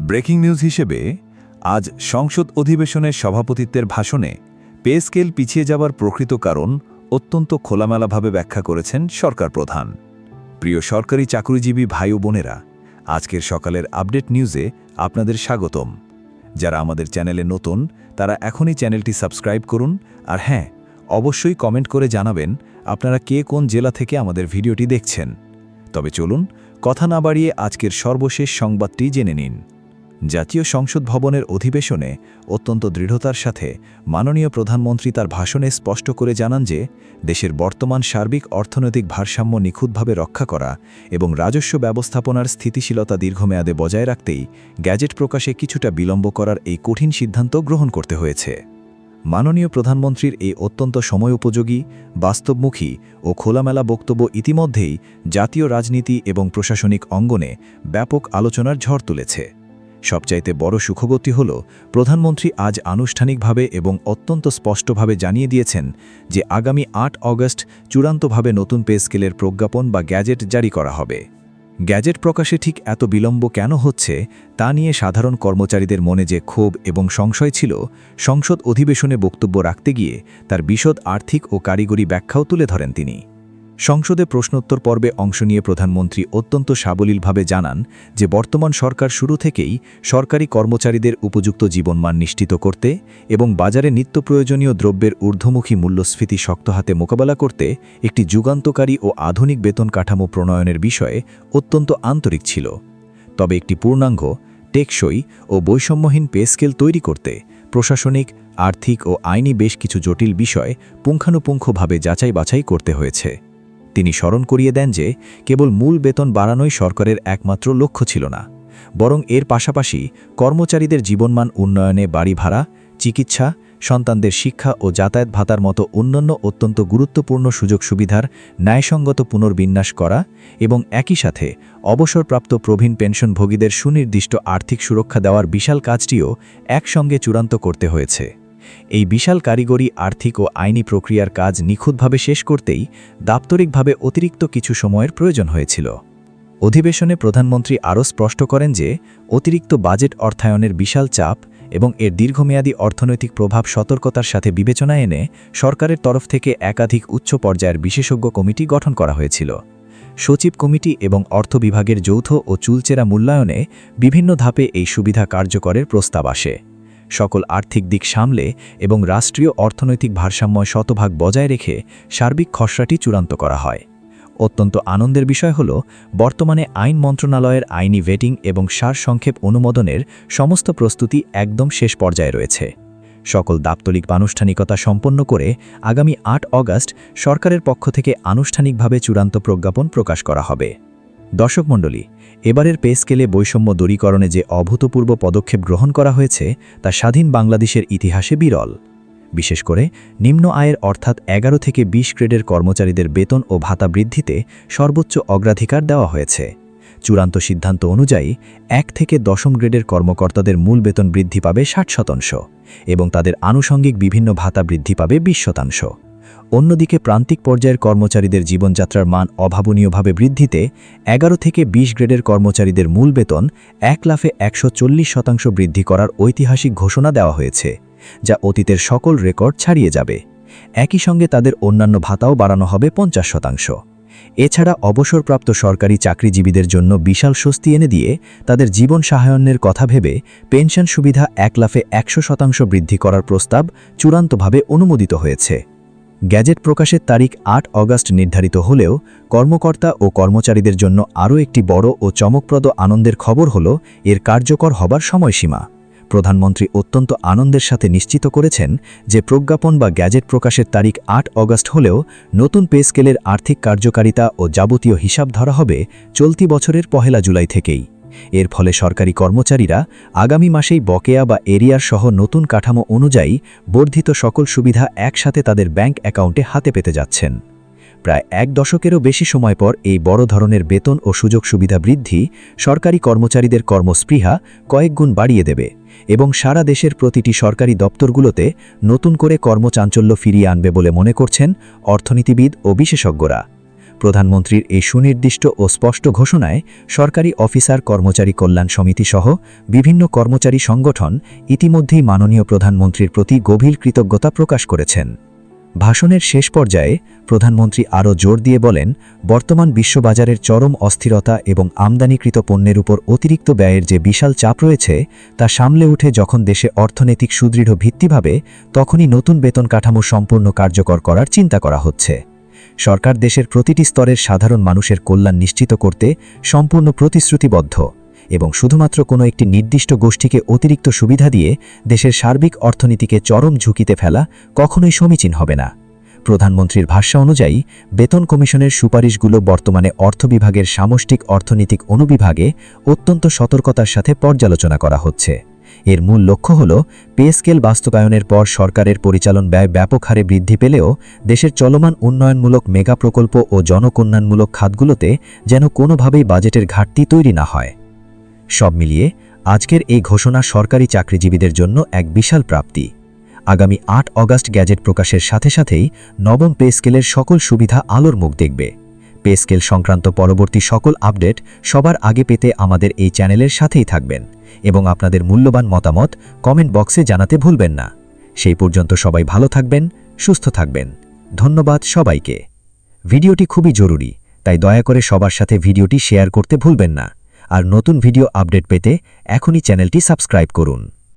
Breaking news হিসেবে আজ সংসদ অধিবেশনের সভাপতিত্বের ভাষণে পে স্কেল পিছিয়ে যাবার প্রকৃত কারণ অত্যন্ত খোলামেলাভাবে ব্যাখ্যা করেছেন সরকার প্রধান। প্রিয় সরকারি চাকরিজীবী ভাই ও বোনেরা, আজকের সকালের আপডেট নিউজে আপনাদের স্বাগতম। যারা আমাদের চ্যানেলে নতুন তারা এখনই চ্যানেলটি সাবস্ক্রাইব করুন, আর হ্যাঁ, অবশ্যই কমেন্ট করে জানাবেন আপনারা কে কোন জেলা থেকে আমাদের ভিডিওটি দেখছেন। তবে চলুন কথা না বাড়িয়ে আজকের সর্বশেষ সংবাদটি জেনে নিন। জাতীয় সংসদ ভবনের অধিবেশনে অত্যন্ত দৃঢ়তার সাথে মাননীয় প্রধানমন্ত্রী তার ভাষণে স্পষ্ট করে জানান যে দেশের বর্তমান সার্বিক অর্থনৈতিক ভারসাম্য নিখুঁতভাবে রক্ষা করা এবং রাজস্ব ব্যবস্থাপনার স্থিতিশীলতা দীর্ঘমেয়াদে বজায় রাখতেই গ্যাজেট প্রকাশে কিছুটা বিলম্ব করার এই কঠিন সিদ্ধান্ত গ্রহণ করতে হয়েছে। মাননীয় প্রধানমন্ত্রীর এই অত্যন্ত সময়োপযোগী, বাস্তবমুখী ও খোলামেলা বক্তব্য ইতিমধ্যেই জাতীয় রাজনীতি এবং প্রশাসনিক অঙ্গনে ব্যাপক আলোচনার ঝড় তুলেছে। সবচাইতে বড় সুখবরটি হল প্রধানমন্ত্রী আজ আনুষ্ঠানিকভাবে এবং অত্যন্ত স্পষ্টভাবে জানিয়ে দিয়েছেন যে আগামী ৮ অগস্ট চূড়ান্তভাবে নতুন পে স্কেলের প্রজ্ঞাপন বা গ্যাজেট জারি করা হবে। গ্যাজেট প্রকাশে ঠিক এত বিলম্ব কেন হচ্ছে তা নিয়ে সাধারণ কর্মচারীদের মনে যে ক্ষোভ এবং সংশয় ছিল, সংসদ অধিবেশনে বক্তব্য রাখতে গিয়ে তার বিশদ আর্থিক ও কারিগরি ব্যাখ্যাও তুলে ধরেন তিনি। সংসদে প্রশ্নোত্তর পর্বে অংশ নিয়ে প্রধানমন্ত্রী অত্যন্ত সাবলীলভাবে জানান যে বর্তমান সরকার শুরু থেকেই সরকারি কর্মচারীদের উপযুক্ত জীবনমান নিশ্চিত করতে এবং বাজারে নিত্য প্রয়োজনীয় দ্রব্যের ঊর্ধ্বমুখী মূল্যস্ফীতি শক্ত হাতে মোকাবেলা করতে একটি যুগান্তকারী ও আধুনিক বেতন কাঠামো প্রণয়নের বিষয়ে অত্যন্ত আন্তরিক ছিল। তবে একটি পূর্ণাঙ্গ, টেকসই ও বৈষম্যহীন পে স্কেল তৈরি করতে প্রশাসনিক, আর্থিক ও আইনি বেশ কিছু জটিল বিষয় পুঙ্খানুপুঙ্খভাবে যাচাই বাছাই করতে হয়েছে। তিনি স্মরণ করিয়ে দেন যে কেবল মূল বেতন বাড়ানোই সরকারের একমাত্র লক্ষ্য ছিল না, বরং এর পাশাপাশি কর্মচারীদের জীবনমান উন্নয়নে বাড়ি ভাড়া, চিকিৎসা, সন্তানদের শিক্ষা ও যাতায়াত ভাতার মতো অন্যান্য অত্যন্ত গুরুত্বপূর্ণ সুযোগ সুবিধার ন্যায়সঙ্গত পুনর্বিন্যাস করা এবং একই সাথে অবসরপ্রাপ্ত প্রবীণ পেনশনভোগীদের সুনির্দিষ্ট আর্থিক সুরক্ষা দেওয়ার বিশাল কাজটিও একসঙ্গে চূড়ান্ত করতে হয়েছে। এই বিশাল কারিগরি, আর্থিক ও আইনি প্রক্রিয়ার কাজ নিখুঁতভাবে শেষ করতেই দাপ্তরিকভাবে অতিরিক্ত কিছু সময়ের প্রয়োজন হয়েছিল। অধিবেশনে প্রধানমন্ত্রী আরও স্পষ্ট করেন যে অতিরিক্ত বাজেট অর্থায়নের বিশাল চাপ এবং এর দীর্ঘমেয়াদী অর্থনৈতিক প্রভাব সতর্কতার সাথে বিবেচনায় এনে সরকারের তরফ থেকে একাধিক উচ্চ পর্যায়ের বিশেষজ্ঞ কমিটি গঠন করা হয়েছিল। সচিব কমিটি এবং অর্থ বিভাগের যৌথ ও চুলচেরা মূল্যায়নে বিভিন্ন ধাপে এই সুবিধা কার্যকরের প্রস্তাব আসে। সকল আর্থিক দিক সামলে এবং রাষ্ট্রীয় অর্থনৈতিক ভারসাম্য শতভাগ বজায় রেখে সার্বিক খসড়াটি চূড়ান্ত করা হয়। অত্যন্ত আনন্দের বিষয় হল বর্তমানে আইন মন্ত্রণালয়ের আইনি ভেটিং এবং সারসংক্ষেপ অনুমোদনের সমস্ত প্রস্তুতি একদম শেষ পর্যায়ে রয়েছে। সকল দাপ্তরিক আনুষ্ঠানিকতা সম্পন্ন করে আগামী ৮ অগস্ট সরকারের পক্ষ থেকে আনুষ্ঠানিকভাবে চূড়ান্ত প্রজ্ঞাপন প্রকাশ করা হবে। দর্শক মণ্ডলী, এবারের পে স্কেলে বৈষম্য দূরীকরণে যে অভূতপূর্ব পদক্ষেপ গ্রহণ করা হয়েছে তা স্বাধীন বাংলাদেশের ইতিহাসে বিরল। বিশেষ করে নিম্ন আয়ের অর্থাৎ ১১ থেকে ২০ গ্রেডের কর্মচারীদের বেতন ও ভাতা বৃদ্ধিতে সর্বোচ্চ অগ্রাধিকার দেওয়া হয়েছে। চূড়ান্ত সিদ্ধান্ত অনুযায়ী ১ থেকে ১০ম গ্রেডের কর্মকর্তাদের মূল বেতন বৃদ্ধি পাবে ৬০% এবং তাদের আনুষঙ্গিক বিভিন্ন ভাতা বৃদ্ধি পাবে ২০%। অন্যদিকে প্রান্তিক পর্যায়ের কর্মচারীদের জীবনযাত্রার মান অভাবনীয়ভাবে বৃদ্ধিতে ১১ থেকে ২০ গ্রেডের কর্মচারীদের মূল বেতন ১ লাফে ১৪০% বৃদ্ধি করার ঐতিহাসিক ঘোষণা দেওয়া হয়েছে, যা অতীতের সকল রেকর্ড ছাড়িয়ে যাবে। একই সঙ্গে তাদের অন্যান্য ভাতাও বাড়ানো হবে ৫০%। এছাড়া অবসরপ্রাপ্ত সরকারি চাকরিজীবীদের জন্য বিশাল স্বস্তি এনে দিয়ে তাদের জীবন সহায়নের কথা ভেবে পেনশন সুবিধা ১ লাফে ১০০% বৃদ্ধি করার প্রস্তাব চূড়ান্তভাবে অনুমোদিত হয়েছে। গ্যাজেট প্রকাশের তারিখ ৮ অগস্ট নির্ধারিত হলেও কর্মকর্তা ও কর্মচারীদের জন্য আরও একটি বড় ও চমকপ্রদ আনন্দের খবর হল এর কার্যকর হবার সময়সীমা। প্রধানমন্ত্রী অত্যন্ত আনন্দের সাথে নিশ্চিত করেছেন যে প্রজ্ঞাপন বা গ্যাজেট প্রকাশের তারিখ ৮ অগস্ট হলেও নতুন পে স্কেলের আর্থিক কার্যকারিতা ও যাবতীয় হিসাব ধরা হবে চলতি বছরের ১ জুলাই থেকেই। এর ফলে সরকারি কর্মচারীরা আগামী মাসেই বকেয়া বা এরিয়ার সহ নতুন কাঠামো অনুযায়ী বর্ধিত সকল সুবিধা একসাথে তাদের ব্যাংক অ্যাকাউন্টে হাতে পেতে যাচ্ছেন। প্রায় ১ দশকেরও বেশি সময় পর এই বড় ধরনের বেতন ও সুযোগ সুবিধা বৃদ্ধি সরকারি কর্মচারীদের কর্মস্পৃহা কয়েক গুণ বাড়িয়ে দেবে এবং সারা দেশের প্রতিটি সরকারি দপ্তরগুলোতে নতুন করে কর্মচাঞ্চল্য ফিরিয়ে আনবে বলে মনে করছেন অর্থনীতিবিদ ও বিশেষজ্ঞরা। প্রধানমন্ত্রীর এই সুনির্দিষ্ট ও স্পষ্ট ঘোষণায় সরকারি অফিসার কর্মচারী কল্যাণ সমিতি সহ বিভিন্ন কর্মচারী সংগঠন ইতিমধ্যেই মাননীয় প্রধানমন্ত্রীর প্রতি গভীর কৃতজ্ঞতা প্রকাশ করেছেন। ভাষণের শেষ পর্যায়ে প্রধানমন্ত্রী আরও জোর দিয়ে বলেন, বর্তমান বিশ্ববাজারের চরম অস্থিরতা এবং আমদানিকৃত পণ্যের উপর অতিরিক্ত ব্যয়ের যে বিশাল চাপ রয়েছে তা সামলে উঠে যখন দেশে অর্থনৈতিক সুদৃঢ় ভিত্তি পাবে, তখনই নতুন বেতন কাঠামো সম্পূর্ণ কার্যকর করার চিন্তা করা হচ্ছে। সরকার দেশের প্রতিটি স্তরের সাধারণ মানুষের কল্যাণ নিশ্চিত করতে সম্পূর্ণ প্রতিশ্রুতিবদ্ধ এবং শুধুমাত্র কোনো একটি নির্দিষ্ট গোষ্ঠীকে অতিরিক্ত সুবিধা দিয়ে দেশের সার্বিক অর্থনীতিকে চরম ঝুঁকিতে ফেলা কখনোই সমীচীন হবে না। প্রধানমন্ত্রীর ভাষ্য অনুযায়ী বেতন কমিশনের সুপারিশগুলো বর্তমানে অর্থ বিভাগের সামষ্টিক অর্থনৈতিক অনুবিভাগে অত্যন্ত সতর্কতার সাথে পর্যালোচনা করা হচ্ছে। এর মূল লক্ষ্য হল পে স্কেল বাস্তবায়নের পর সরকারের পরিচালন ব্যয় ব্যাপক হারে বৃদ্ধি পেলেও দেশের চলমান উন্নয়নমূলক মেগা প্রকল্প ও জনকল্যাণমূলক খাতগুলোতে যেন কোনোভাবেই বাজেটের ঘাটতি তৈরি না হয়। সব মিলিয়ে আজকের এই ঘোষণা সরকারি চাকরিজীবীদের জন্য এক বিশাল প্রাপ্তি। আগামী ৮ অগাস্ট গ্যাজেট প্রকাশের সাথে সাথেই নবম পে স্কেলের সকল সুবিধা আলোর মুখ দেখবে। পে স্কেল সংক্রান্ত পরবর্তী সকল আপডেট সবার আগে পেতে আমাদের এই চ্যানেলের সাথেই থাকবেন এবং আপনাদের মূল্যবান মতামত কমেন্ট বক্সে জানাতে ভুলবেন না। সেই পর্যন্ত সবাই ভালো থাকবেন, সুস্থ থাকবেন। ধন্যবাদ সবাইকে। ভিডিওটি খুবই জরুরি, তাই দয়া করে সবার সাথে ভিডিওটি শেয়ার করতে ভুলবেন না। আর নতুন ভিডিও আপডেট পেতে এখনই চ্যানেলটি সাবস্ক্রাইব করুন।